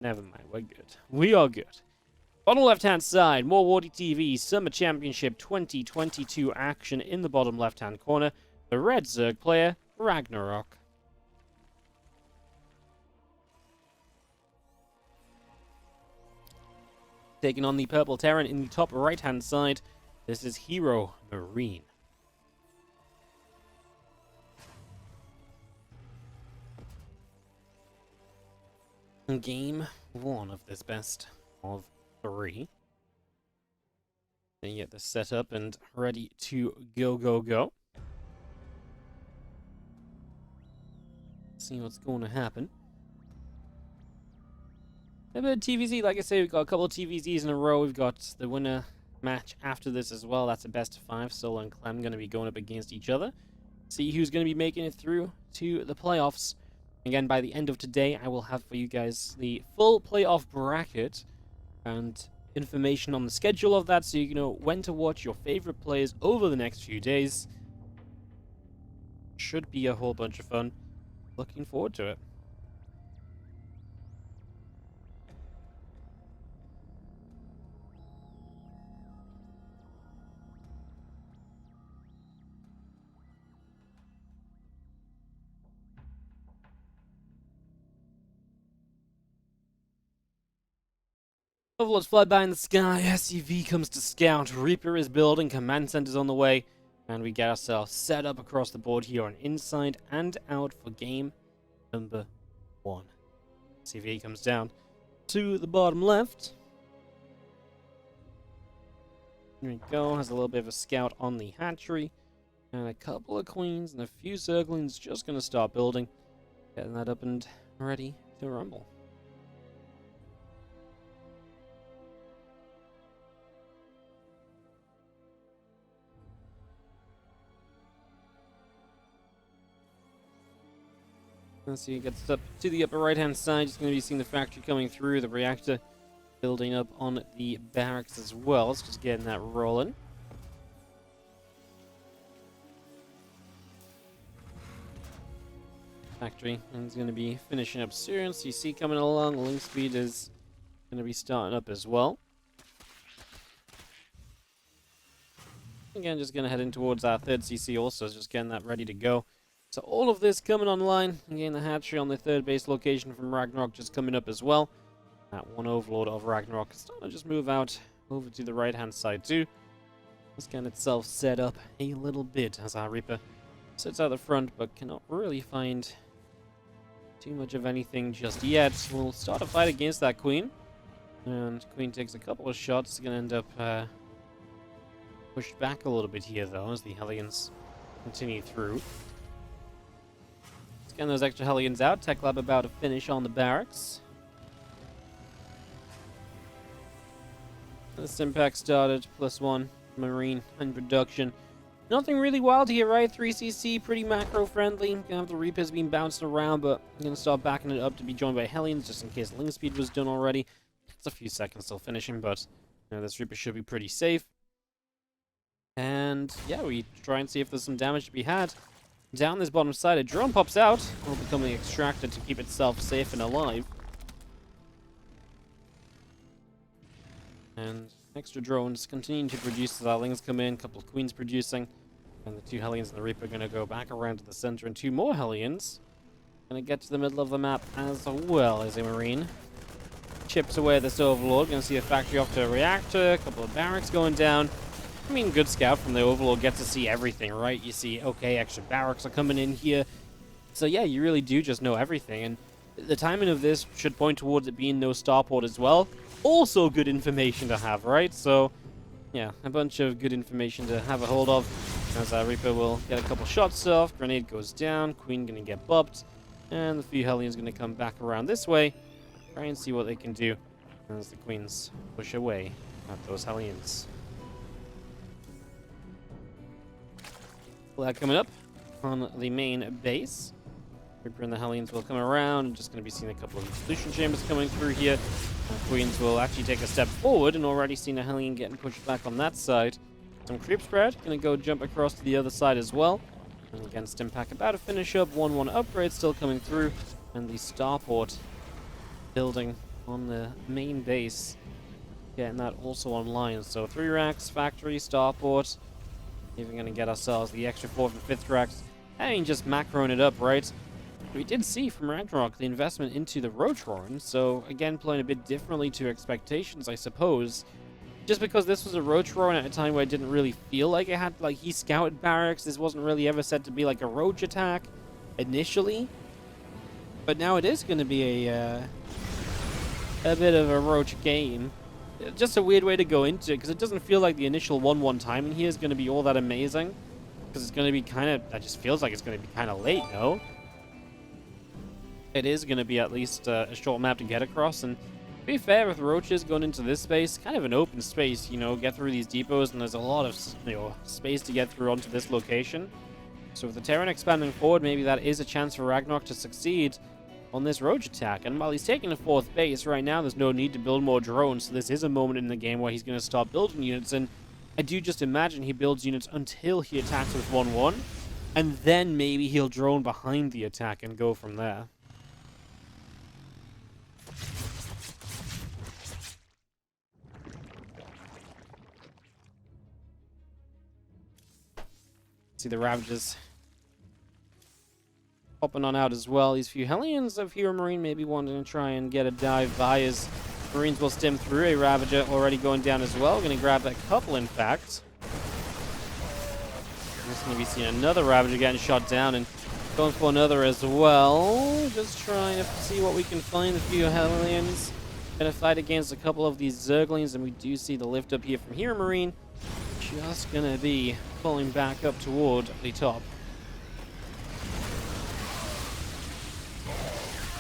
Never mind, we're good. We are good. Bottom left-hand side, more WardiTV Summer Championship 2022 action in the bottom left-hand corner. The red Zerg player, Ragnarok. Taking on the purple Terran in the top right-hand side. This is HeroMarine. Game 1 of this best of 3. Then you get this set up and ready to go. See what's going to happen. A bit of TvZ, like I say, we've got a couple of TvZs in a row. We've got the winner match after this as well. That's a best of 5. Solo and Clem going to be going up against each other. See who's going to be making it through to the playoffs. Again, by the end of today, I will have for you guys the full playoff bracket and information on the schedule of that, so you know when to watch your favorite players over the next few days. Should be a whole bunch of fun. Looking forward to it. Overlords fly by in the sky, SCV comes to scout, Reaper is building, command center's on the way, and we get ourselves set up across the board here on inside and out for game number 1. SCV comes down to the bottom left. Here we go, has a little bit of a scout on the hatchery, and a couple of queens and a few zerglings just going to start building, getting that up and ready to rumble. Let's see, it gets up to the upper right-hand side. Just going to be seeing the factory coming through, the reactor building up on the barracks as well. Let's just getting that rolling. Factory is going to be finishing up soon. CC coming along. Link speed is going to be starting up as well. Again, just going to head in towards our third CC also, just getting that ready to go. So all of this coming online. Again, the hatchery on the third base location from Ragnarok just coming up as well. That one overlord of Ragnarok is starting to just move out over to the right-hand side too. Just getting itself set up a little bit as our Reaper sits out the front, but cannot really find too much of anything just yet. We'll start a fight against that Queen. And Queen takes a couple of shots. It's going to end up pushed back a little bit here though as the Hellions continue through. Getting those extra Hellions out. Tech Lab about to finish on the barracks. The Stimpack started. +1 Marine in production. Nothing really wild here, right? 3cc, pretty macro friendly. Gonna have the Reapers being bouncing around, but I'm gonna start backing it up to be joined by Hellions just in case link speed was done already. It's a few seconds till finishing, but you know, this Reaper should be pretty safe. And yeah, we try and see if there's some damage to be had. Down this bottom side, a drone pops out, all becoming extracted to keep itself safe and alive. And extra drones continuing to produce as our lings come in, a couple of queens producing, and the 2 Hellions and the Reaper are going to go back around to the center, and 2 more Hellions going to get to the middle of the map as well as a Marine. Chips away at this Overlord, going to see a factory off to a reactor, a couple of barracks going down. I mean, good scout from the Overlord gets to see everything, right? You see, okay, extra barracks are coming in here. So yeah, you really do just know everything. And the timing of this should point towards it being no starport as well. Also good information to have, right? So yeah, a bunch of good information to have a hold of. As our Reaper will get a couple shots off. Grenade goes down. Queen going to get bopped. And the few Hellions going to come back around this way. Try and see what they can do as the Queens push away at those Hellions. That coming up on the main base. Reaper and the Hellions will come around. I'm just going to be seeing a couple of solution chambers coming through here. Queens will actually take a step forward and already seen a Hellion getting pushed back on that side. Some creep spread. Going to go jump across to the other side as well. And again, Stimpack about to finish up. 1-1 upgrade still coming through. And the starport building on the main base. Getting that also online. So 3 racks, factory, starport. Even going to get ourselves the extra 4th and 5th racks. I mean, just macroing it up, right? We did see from Ragnarok the investment into the Roach Roaring, so again, playing a bit differently to expectations, I suppose. Just because this was a Roach Roaring at a time where I didn't really feel like it had, like, he scouted barracks. This wasn't really ever said to be like a Roach attack initially. But now it is going to be a bit of a Roach game. Just a weird way to go into it, because it doesn't feel like the initial 1-1 timing here is going to be all that amazing. Because it's going to be kind of, that just feels like it's going to be kind of late, no? It is going to be at least a short map to get across, and to be fair, with Roaches going into this space, kind of an open space, you know, get through these depots, and there's a lot of, you know, space to get through onto this location. So with the Terran expanding forward, maybe that is a chance for Ragnarok to succeed on this Roach attack. And while he's taking the 4th base, right now there's no need to build more drones, so this is a moment in the game where he's going to start building units, and I do just imagine he builds units until he attacks with 1-1, and then maybe he'll drone behind the attack and go from there. See the Ravagers popping on out as well. These few Hellions of HeroMarine maybe wanting to try and get a dive by as Marines will stem through. A Ravager already going down as well. Going to grab that couple, in fact. Just going to be seeing another Ravager getting shot down and going for another as well. Just trying to see what we can find. A few Hellions going to fight against a couple of these Zerglings, and we do see the lift up here from HeroMarine. Just going to be pulling back up toward the top.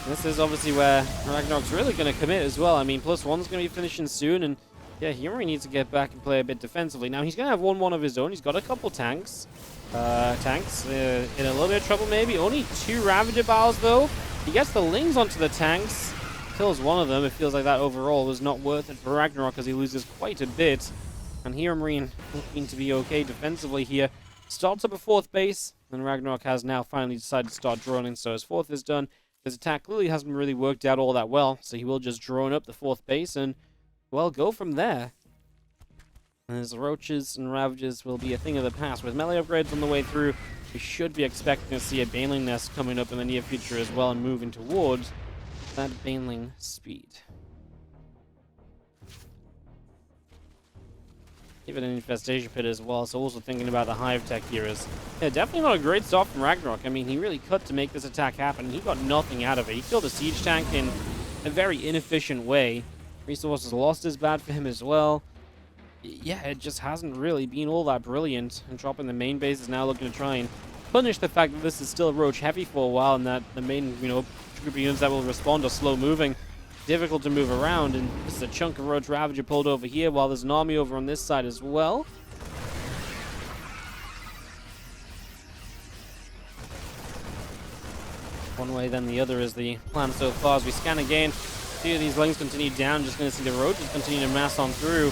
This is obviously where Ragnarok's really going to commit as well. I mean, +1's going to be finishing soon, and yeah, he really needs to get back and play a bit defensively. Now, he's going to have 1-1 of his own. He's got a couple tanks. In a little bit of trouble, maybe. Only 2 Ravager Bowels, though. He gets the Lings onto the tanks. Kills one of them. It feels like that overall was not worth it for Ragnarok as he loses quite a bit. And HeroMarine looking to be okay defensively here. Starts up a 4th base, and Ragnarok has now finally decided to start droning. So his 4th is done. His attack clearly hasn't really worked out all that well, so he will just drone up the 4th base and, well, go from there. And his Roaches and Ravagers will be a thing of the past. With melee upgrades on the way through, we should be expecting to see a Baneling nest coming up in the near future as well and moving towards that Baneling speed. Even an infestation pit as well, so also thinking about the hive tech here is definitely not a great start from Ragnarok. I mean, he really cut to make this attack happen, and he got nothing out of it. He killed a siege tank in a very inefficient way. Resources lost is bad for him as well. Yeah, it just hasn't really been all that brilliant, and dropping the main base is now looking to try and punish the fact that this is still Roach heavy for a while, and that the main, you know, group of units that will respond are slow moving. Difficult to move around, and this is a chunk of Roach Ravager pulled over here while there's an army over on this side as well. One way then the other is the plan so far. As we scan again, see these Lings continue down. Just going to see the Roaches continue to mass on through.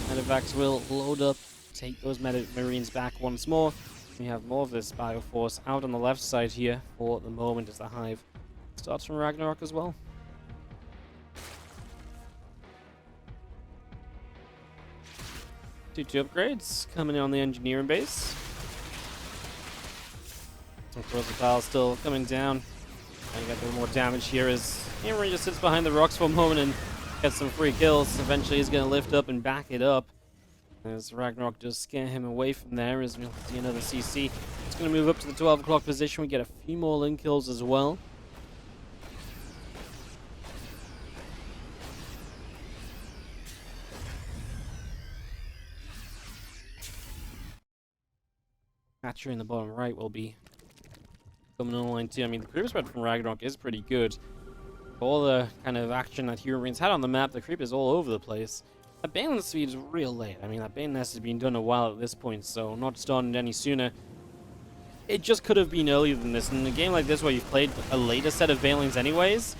Medevacs will load up, take those Marines back once more. We have more of this Bioforce out on the left side here for the moment as the hive starts from Ragnarok as well. 2 upgrades coming in on the engineering base. Of course, the pile still coming down. And got a little more damage here as HeroMarine just sits behind the rocks for a moment and gets some free kills. Eventually, he's going to lift up and back it up as Ragnarok does scare him away from there. As we'll see another CC. It's going to move up to the 12 o'clock position. We get a few more link kills as well. Hatcher in the bottom right will be coming online too. I mean, the creep spread from Ragnarok is pretty good. All the kind of action that HeroMarine's had on the map, the creep is all over the place. That Baneling speed is real late. I mean, that Bane nest has been done a while at this point, so not starting any sooner. It just could have been earlier than this. In a game like this where you've played a later set of Banelings anyways,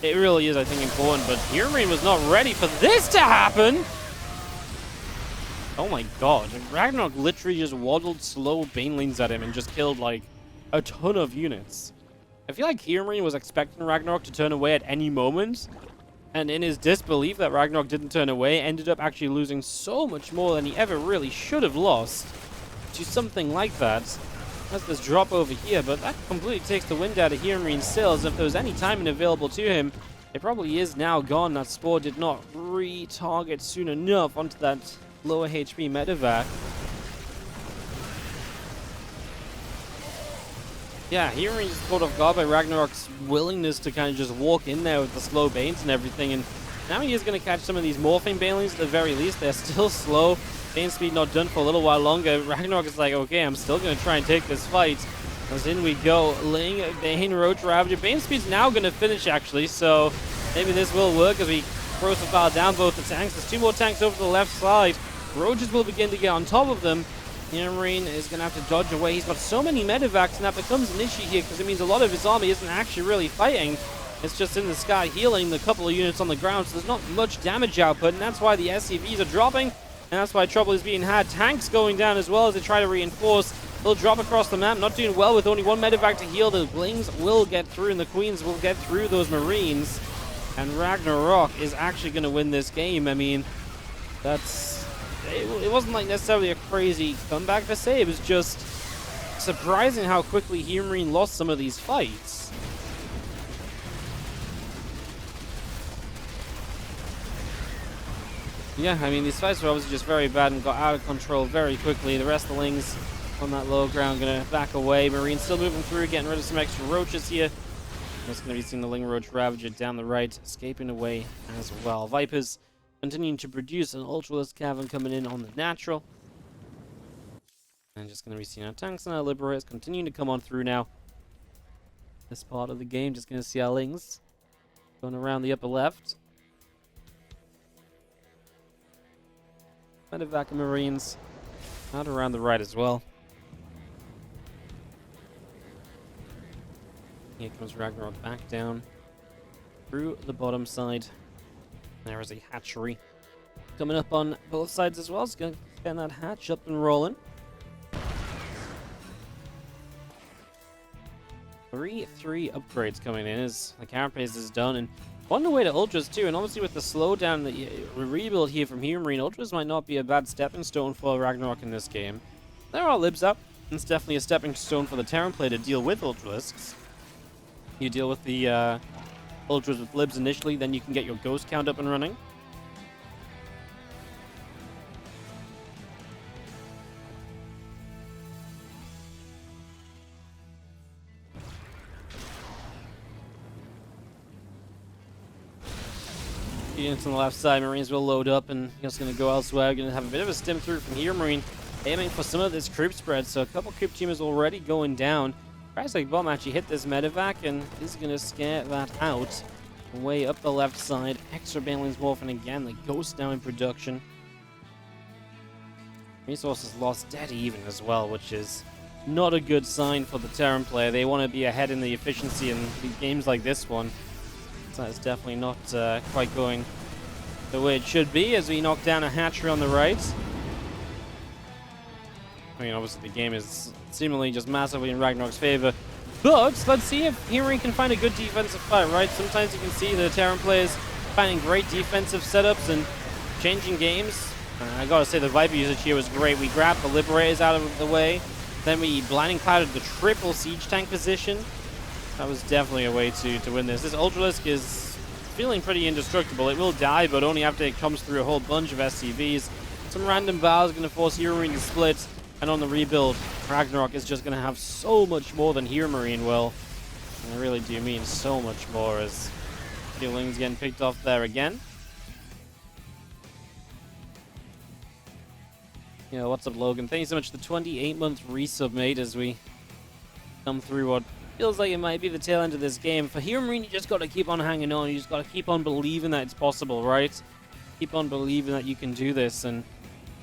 it really is, I think, important. But HeroMarine was not ready for this to happen! Oh my god, Ragnarok literally just waddled slow Banelings at him and just killed, like, a ton of units. I feel like HeroMarine was expecting Ragnarok to turn away at any moment, And in his disbelief that Ragnarok didn't turn away, ended up actually losing so much more than he ever really should have lost to something like that. That's this drop over here, but that completely takes the wind out of HeroMarine's sails. If there was any timing available to him, it probably is now gone. That Spore did not re-target soon enough onto that lower HP medevac. Yeah, HeroMarine's caught off guard by Ragnarok's willingness to kind of just walk in there with the slow banes and everything, and now he is going to catch some of these morphing banelings at the very least. They're still slow. Bane speed not done for a little while longer. Ragnarok is like, okay, I'm still going to try and take this fight. As in we go. Ling, Bane, Roach, Ravager. Bane speed's now going to finish, actually, so maybe this will work as we profile down both the tanks. There's 2 more tanks over to the left side. Roaches will begin to get on top of them. HeroMarine is going to have to dodge away. He's got so many medevacs, and that becomes an issue here because it means a lot of his army isn't actually really fighting. It's just in the sky healing the couple of units on the ground, so there's not much damage output, and that's why the SCVs are dropping. And that's why trouble is being had. Tanks going down as well as they try to reinforce. They'll drop across the map, not doing well with only 1 medevac to heal. The Blings will get through and the Queens will get through those Marines. And Ragnarok is actually going to win this game. I mean, it wasn't like necessarily a crazy comeback per se. It was just surprising how quickly HeroMarine lost some of these fights. Yeah, I mean, these fights were obviously just very bad and got out of control very quickly. The rest of the Lings on that low ground going to back away. Marine still moving through, getting rid of some extra Roaches here. Just going to be seeing the Ling Roach Ravager down the right, escaping away as well. Vipers continuing to produce an Ultralisk Cavern coming in on the natural. And just going to be seeing our tanks and our Liberators continuing to come on through now. This part of the game, just going to see our Lings going around the upper left. Medevac and Marines out around the right as well. Here comes Ragnarok back down through the bottom side. There is a hatchery coming up on both sides as well. It's going to get that hatch up and rolling. 3 upgrades coming in as the carapace is done, and on the way to Ultras too, and obviously with the slowdown, the rebuild here from HeroMarine, Ultras might not be a bad stepping stone for Ragnarok in this game. There are libs up, and it's definitely a stepping stone for the Terran play to deal with Ultralisks. You deal with the Ultras with libs initially, then you can get your ghost count up and running. Units on the left side, Marines will load up and just going to go elsewhere. Going to have a bit of a stim through from HeroMarine, aiming for some of this creep spread. So a couple creep teamers already going down. Cryostic Bomb actually hit this medevac and is going to scare that out. Way up the left side, extra banelings morphing again. The Ghost now in production. Resources lost dead even as well, which is not a good sign for the Terran player. They want to be ahead in the efficiency in games like this one. That's definitely not quite going the way it should be as we knock down a hatchery on the right. I mean, obviously the game is seemingly just massively in Ragnarok's favor. But let's see if HeroMarine can find a good defensive fight, right? Sometimes you can see the Terran players finding great defensive setups and changing games. I gotta say the Viper usage here was great. We grabbed the Liberators out of the way. Then we blinding clouded the triple siege tank position. That was definitely a way to win this. This Ultralisk is feeling pretty indestructible. It will die, but only after it comes through a whole bunch of SCVs. Some random bars going to force HeroMarine to split. And on the rebuild, Ragnarok is just going to have so much more than HeroMarine will. And I really do mean so much more as Ling's getting picked off there again. Yeah, what's up, Logan? Thank you so much for the 28-month resub, mate, as we come through what feels like it might be the tail end of this game. For HeroMarine, you just got to keep on hanging on. You just got to keep on believing that it's possible, right? Keep on believing that you can do this, and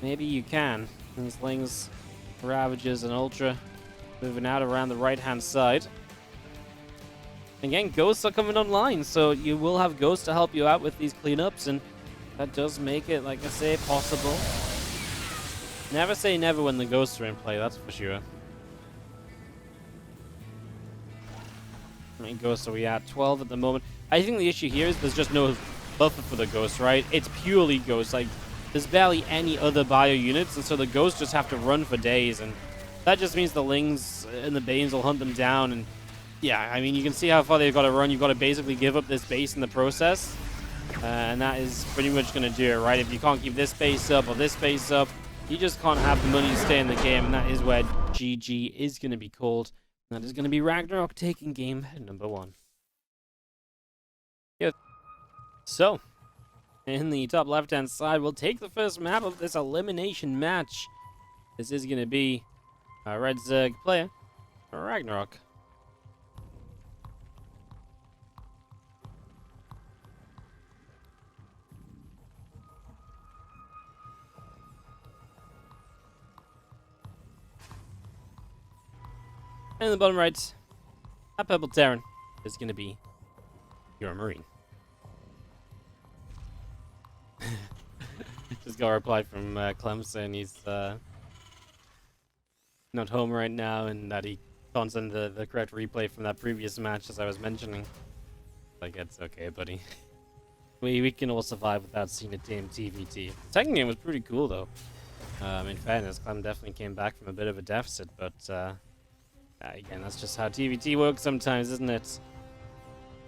maybe you can. These Lings, Ravages, and Ultra moving out around the right-hand side. Again, Ghosts are coming online, so you will have Ghosts to help you out with these cleanups, and that does make it, like I say, possible. Never say never when the Ghosts are in play, that's for sure. How many Ghosts are we at? 12 at the moment. I think the issue here is there's just no buffer for the Ghost, right? It's purely Ghost. Like, there's barely any other bio units, and so the Ghosts just have to run for days, and that just means the Lings and the Banes will hunt them down. And yeah, I mean, you can see how far they've got to run. You've got to basically give up this base in the process, and that is pretty much going to do it, right? If you can't keep this base up or this base up, you just can't have the money to stay in the game, and that is where GG is going to be called. That is going to be Ragnarok taking game number 1. Yeah. So, in the top left-hand side, we'll take the first map of this elimination match. This is going to be a Red Zerg player, Ragnarok. And in the bottom right, that purple Terran is going to be HeroMarine. Just got a reply from Clemson. He's not home right now, and that he can't send the correct replay from that previous match, as I was mentioning. Like, it's okay, buddy. we can all survive without seeing a team TvZ. The second game was pretty cool, though. In fairness, Clem definitely came back from a bit of a deficit, but again, that's just how TvZ works sometimes, isn't it?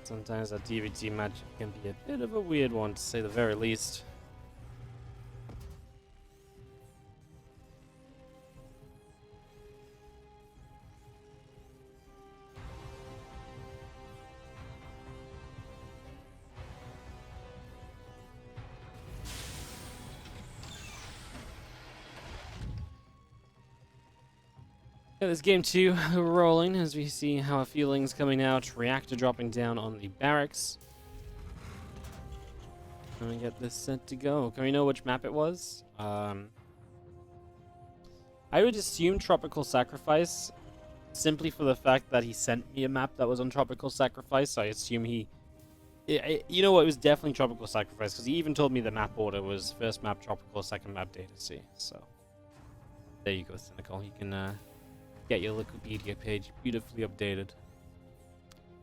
Sometimes a TvZ match can be a bit of a weird one, to say the very least. Yeah, this game 2 rolling as we see how our feelings coming out. Reactor dropping down on the barracks. Let me get this set to go. Can we know which map it was? I would assume Tropical Sacrifice, simply for the fact that he sent me a map that was on Tropical Sacrifice. So I assume he... you know what? It was definitely Tropical Sacrifice, because he even told me the map order was first map Tropical, second map Data C. So there you go, Cynical. You can... get your Wikipedia page beautifully updated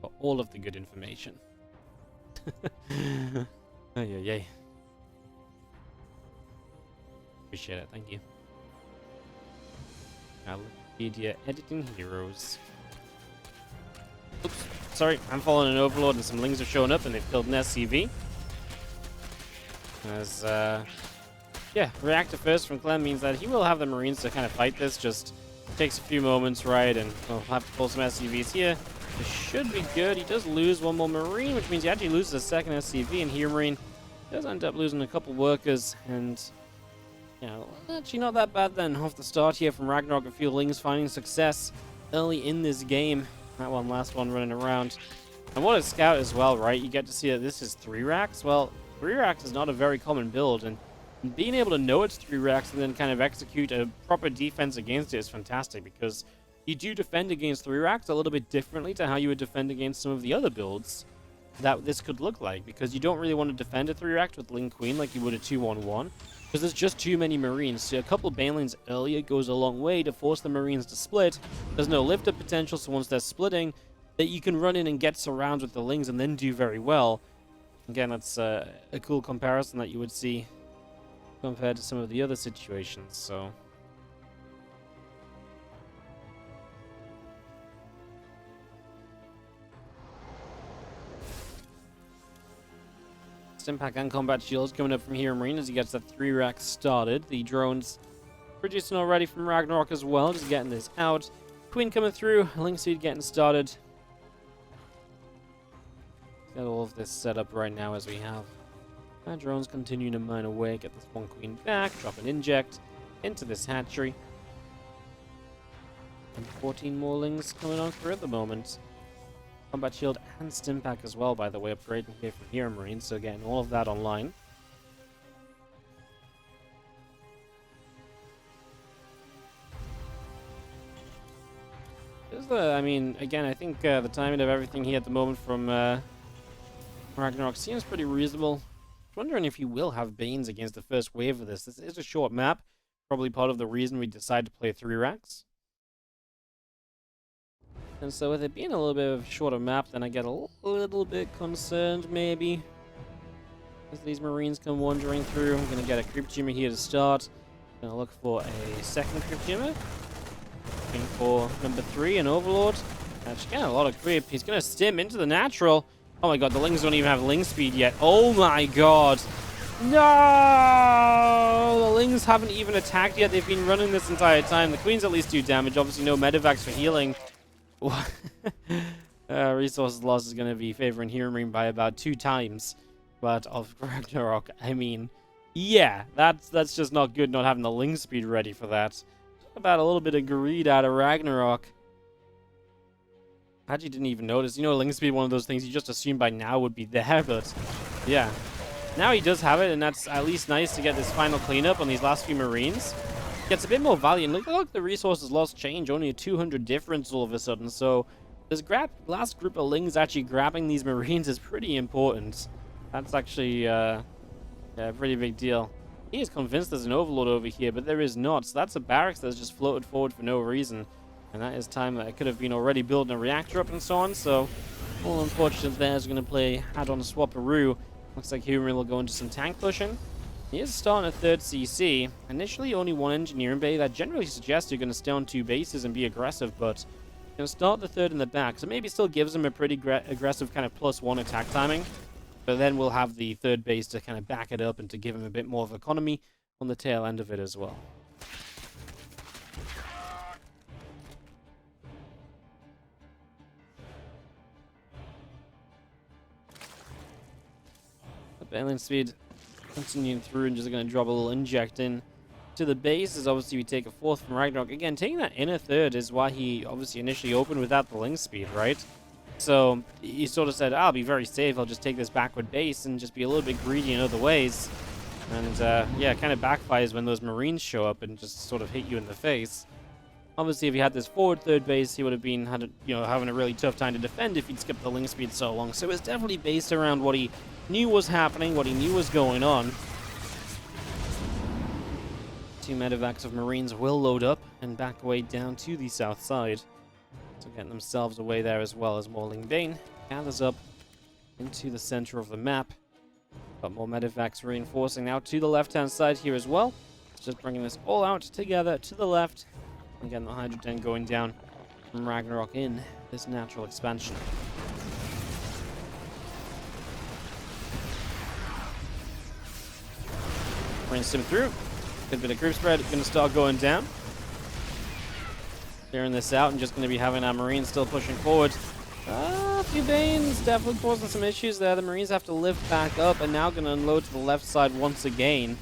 for all of the good information. Yay. Appreciate it, thank you. Now, Wikipedia editing heroes. Oops, sorry, I'm following an Overlord and some Lings are showing up and they've killed an SCV. As, yeah, reactor first from Clem means that he will have the Marines to kind of fight this, just takes a few moments, right, and we'll have to pull some SCVs here. This should be good. He does lose one more Marine, which means he actually loses a second SCV, and HeroMarine does end up losing a couple workers, and, you know, actually not that bad then off the start here from Ragnarok. A few Lings finding success early in this game. That one, last one running around. And what a scout as well, right? You get to see that this is 3 racks. Well, 3 racks is not a very common build, and being able to know it's 3 racks and then kind of execute a proper defense against it is fantastic, because you do defend against 3 racks a little bit differently to how you would defend against some of the other builds that this could look like, because you don't really want to defend a 3 rack with Ling Queen like you would a 2-on-1, because there's just too many Marines. So a couple of Banelings earlier goes a long way to force the Marines to split. There's no lift-up potential, so once they're splitting, that you can run in and get surrounds with the Lings and then do very well. Again, that's a cool comparison that you would see compared to some of the other situations, so... Stimpack and combat shields coming up from HeroMarine as he gets that 3 rack started. The drones producing already from Ragnarok as well, just getting this out. Queen coming through, Link Seed getting started. Got all of this set up right now as we have our drones continuing to mine away, get this one Queen back, drop an inject into this hatchery. And 14 more Lings coming on through at the moment. Combat shield and Stimpack as well, by the way, upgrading here from HeroMarine, so getting all of that online. I mean, again, I think the timing of everything here at the moment from Ragnarok seems pretty reasonable. Wondering if you will have Banes against the first wave of this. This is a short map, probably part of the reason we decided to play 3 racks. And so with it being a little bit of a shorter map, then I get a little bit concerned, maybe. as these Marines come wandering through. I'm going to get a creep tumor here to start. Going to look for a second creep tumor. Looking for number 3, an Overlord. Actually, getting a lot of creep. He's going to stim into the natural. Oh my god, the Lings don't even have Ling speed yet. Oh my god. No! The Lings haven't even attacked yet. They've been running this entire time. The Queens at least do damage. Obviously, no medevacs for healing. Resources loss is going to be favoring HeroMarine by about 2 times. But of Ragnarok, I mean, yeah, that's just not good not having the Ling speed ready for that. About a little bit of greed out of Ragnarok. Actually didn't even notice. You know, Ling speed, one of those things you just assume by now would be there, but yeah. Now he does have it, and that's at least nice to get this final cleanup on these last few Marines. Gets a bit more value, and look, the resources lost change, only a 200 difference all of a sudden, so this last group of Lings actually grabbing these Marines is pretty important. That's actually yeah, a pretty big deal. He is convinced there's an Overlord over here, but there is not, so that's a barracks that's just floated forward for no reason. And that is time that it could have been already building a reactor up and so on, so all unfortunate there is going to play add-on swapperoo. Looks like HeroMarine will go into some tank pushing. He is starting a 3rd CC. Initially only 1 engineering bay. That generally suggests you're going to stay on 2 bases and be aggressive, but going to start the 3rd in the back. So maybe still gives him a pretty aggressive kind of +1 attack timing. But then we'll have the 3rd base to kind of back it up and to give him a bit more of economy on the tail end of it as well. Battling speed continuing through and just going to drop a little inject in to the base as obviously we take a 4th from Ragnarok. Again, taking that inner 3rd is why he obviously initially opened without the Ling speed, right? So he sort of said, I'll be very safe, I'll just take this backward base and just be a little bit greedy in other ways. And yeah, it kind of backfires when those Marines show up and just sort of hit you in the face. Obviously, if he had this forward 3rd base, he would have been having a really tough time to defend if he'd skipped the Ling speed so long. So it was definitely based around what he knew was happening, what he knew was going on. 2 medevacs of Marines will load up and back away down to the south side. So getting themselves away there as well as more Ling Bane gathers up into the center of the map. Got more medevacs reinforcing now to the left-hand side here as well. It's just bringing this all out together to the left. Again, the Hydra Den going down from Ragnarok in this natural expansion. Rinse him through. Good bit of group spread. Going to start going down. Clearing this out and just going to be having our Marines still pushing forward. A few Banes definitely causing some issues there. The Marines have to lift back up and now going to unload to the left side once again.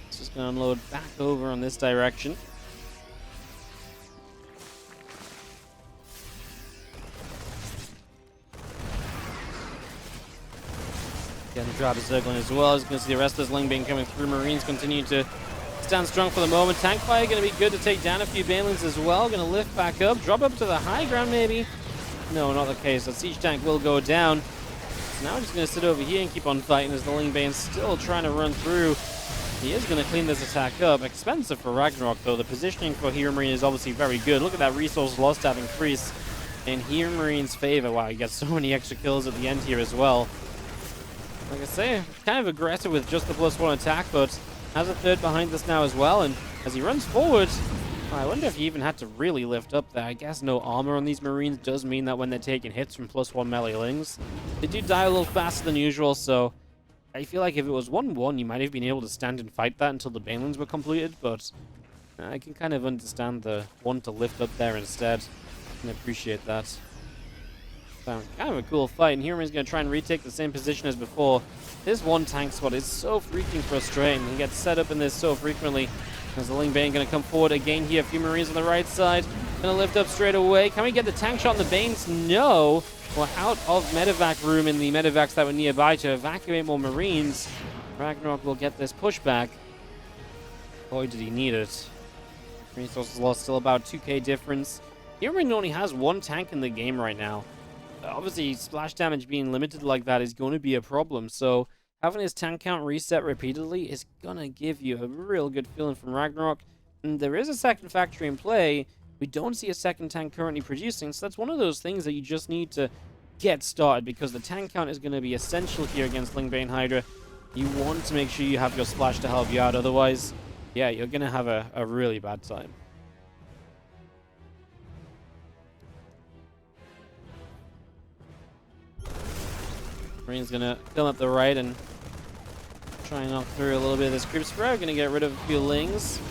It's just going to unload back over on this direction. Getting the drop of Zerglin as well. As you can see the rest of this Ling Bane coming through. Marines continue to stand strong for the moment. Tank fire going to be good to take down a few Banelings as well. Going to lift back up. Drop up to the high ground maybe. No, not the case. The siege tank will go down. So now we're just going to sit over here and keep on fighting as the Ling Bane's still trying to run through. He is going to clean this attack up. Expensive for Ragnarok though. The positioning for HeroMarine is obviously very good. Look at that resource loss tab increase in HeroMarine's favor. Wow, he gets so many extra kills at the end here as well. Like I say, kind of aggressive with just the +1 attack, but has a 3rd behind this now as well. And as he runs forward, I wonder if he even had to really lift up there. I guess no armor on these Marines does mean that when they're taking hits from +1 melee Lings, they do die a little faster than usual. So I feel like if it was 1-1, you might have been able to stand and fight that until the Banelings were completed. But I can kind of understand the want to lift up there instead and appreciate that. Kind of a cool fight, and HeroMarine's going to try and retake the same position as before. This one tank squad is so freaking frustrating. He gets set up in this so frequently. As the Ling Bane going to come forward again here. A few Marines on the right side. Going to lift up straight away. Can we get the tank shot on the Banes? No. We're out of medevac room in the medevacs that were nearby to evacuate more Marines. Ragnarok will get this pushback. Boy, did he need it. Resources lost, still about 2k difference. HeroMarine only has 1 tank in the game right now. Obviously, splash damage being limited like that is going to be a problem, so having his tank count reset repeatedly is going to give you a real good feeling from Ragnarok. And there is a second factory in play. We don't see a second tank currently producing, so that's one of those things that you just need to get started, because the tank count is going to be essential here against Ling Bane Hydra. You want to make sure you have your splash to help you out, otherwise, yeah, you're going to have a really bad time. Marine's going to come up the right and try and knock through a little bit of this creep spread. Going to get rid of a few Lings.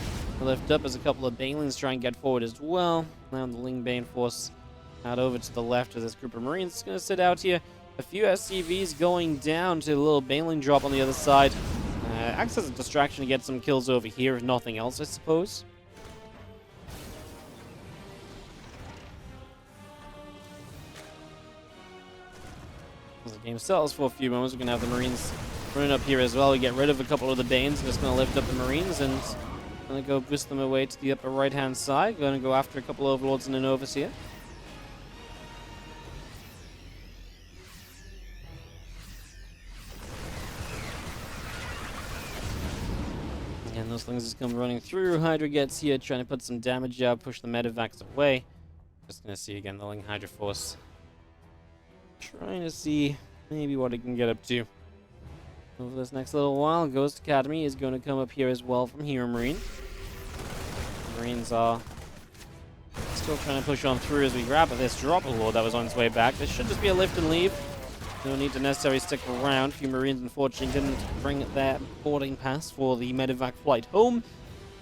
Lift up as a couple of Banelings try and get forward as well. Now the Ling Bane force out over to the left of this group of Marines. It's going to sit out here. A few SCVs going down to a little Baneling drop on the other side. Acts as a distraction to get some kills over here, if nothing else, I suppose. As the game settles for a few moments, we're going to have the Marines running up here as well. We get rid of a couple of the Banes. Just going to lift up the Marines and going to go boost them away to the upper right-hand side. Going to go after a couple of Overlords and an Novus here. And those things just come running through. Hydra gets here, trying to put some damage out, push the Medivacs away. Just going to see again the Ling Hydra force. Trying to see maybe what it can get up to. Over this next little while, Ghost Academy is going to come up here as well from HeroMarine. Marines are still trying to push on through as we grab this drop Lord that was on its way back. This should just be a lift and leave. No need to necessarily stick around. A few Marines, unfortunately, didn't bring their boarding pass for the Medivac flight home.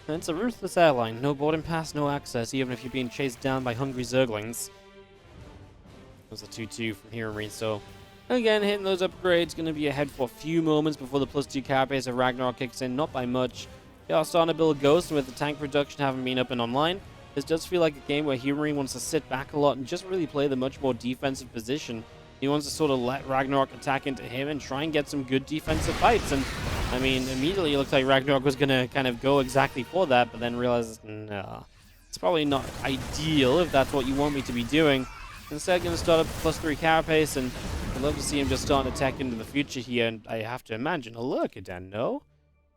And it's a ruthless airline. No boarding pass, no access, even if you're being chased down by hungry Zerglings. It was a 2-2 from HeroMarine, so again, hitting those upgrades, going to be ahead for a few moments before the +2 carapace of Ragnarok kicks in, not by much. They are starting to build Ghost, and with the tank production having been up and online, this does feel like a game where HeroMarine wants to sit back a lot and just really play the much more defensive position. He wants to sort of let Ragnarok attack into him and try and get some good defensive fights. And, I mean, immediately it looked like Ragnarok was going to kind of go exactly for that, but then realized, nah, it's probably not ideal if that's what you want me to be doing. Instead, going to start up +3 carapace, and I'd love to see him just start an attack into the future here. And I have to imagine a Lurkaden, no?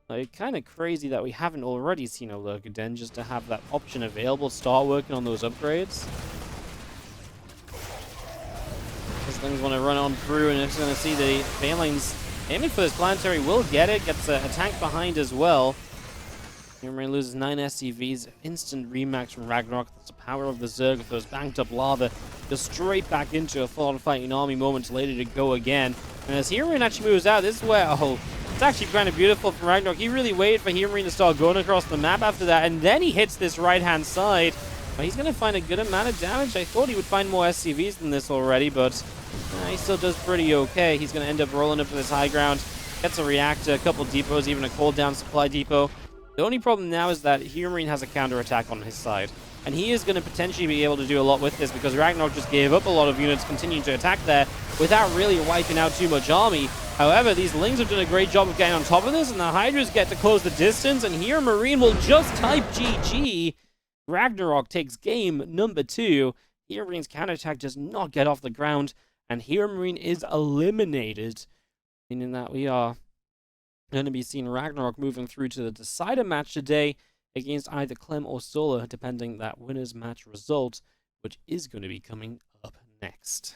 Like, kind of crazy that we haven't already seen a Lurkaden just to have that option available. Start working on those upgrades. These things want to run on through, and it's going to see the Banelings aiming for this planetary. Will get it. Gets a tank behind as well. HeroMarine loses 9 SCVs. Instant remax from Ragnarok. That's the power of the Zerg with those banked up lava. Just straight back into a full-on fighting army moments later to go again. And as HeroMarine actually moves out, this is where, oh, it's actually kind of beautiful from Ragnarok. He really waited for HeroMarine to start going across the map after that, and then he hits this right-hand side. But he's going to find a good amount of damage. I thought he would find more SCVs than this already, but he still does pretty okay. He's going to end up rolling up to this high ground. Gets a reactor, a couple depots, even a cooldown supply depot. The only problem now is that HeroMarine has a counter-attack on his side. And he is going to potentially be able to do a lot with this because Ragnarok just gave up a lot of units continuing to attack there without really wiping out too much army. However, these Lings have done a great job of getting on top of this, and the Hydras get to close the distance, and HeroMarine will just type GG. Ragnarok takes game number 2. HeroMarine's counterattack does not get off the ground, and HeroMarine is eliminated, meaning that we are going to be seeing Ragnarok moving through to the decider match today against either Clem or Solar, depending that winner's match result, which is going to be coming up next.